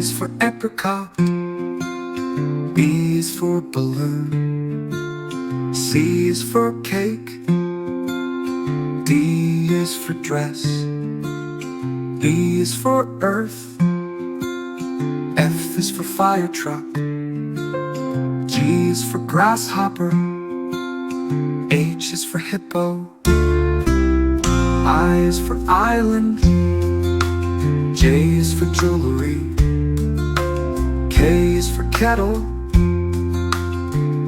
is for apricot. B is for balloon. C is for cake. D is for dress. E is for earth. F is for fire truck. G is for grasshopper. H is for hippo. I is for island. J is for jewelry. K is for kettle.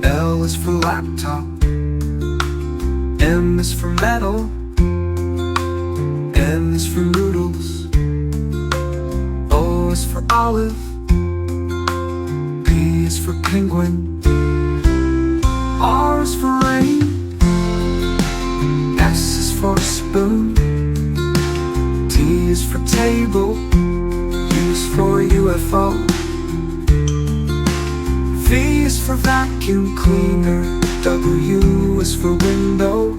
L is for laptop. M is for metal. N is for noodles. O is for olive. P is for penguin. R is for rain. S is for spoon. T is for table. U is for UFO. V is for vacuum cleaner. W is for window.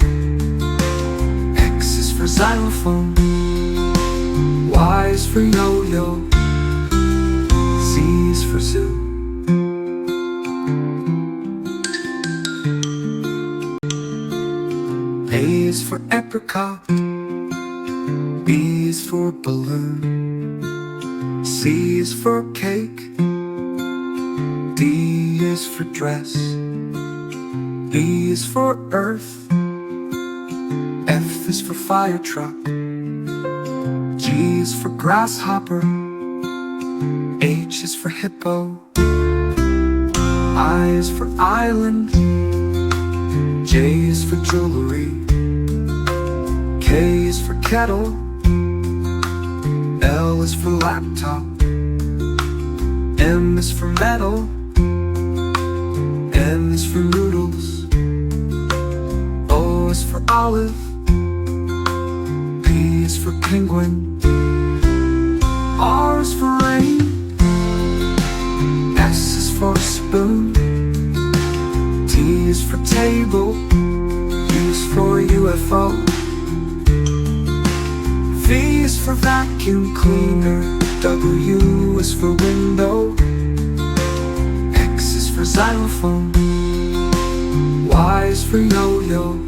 X is for xylophone. Y is for yo-yo. Z is for zoo. A is for apricot. B is for balloon. C is for cake. D is for dress. E is for earth. F is for fire truck. G is for grasshopper. H is for hippo. I is for island. J is for jewelry. K is for kettle. L is for laptop. M is for metal. N is for noodles. O is for olive. P is for penguin. R is for rain. S is for spoon. T is for table. U is for UFO. V is for vacuum cleaner. W is for window. X is for xylophone. Y is for yo-yo.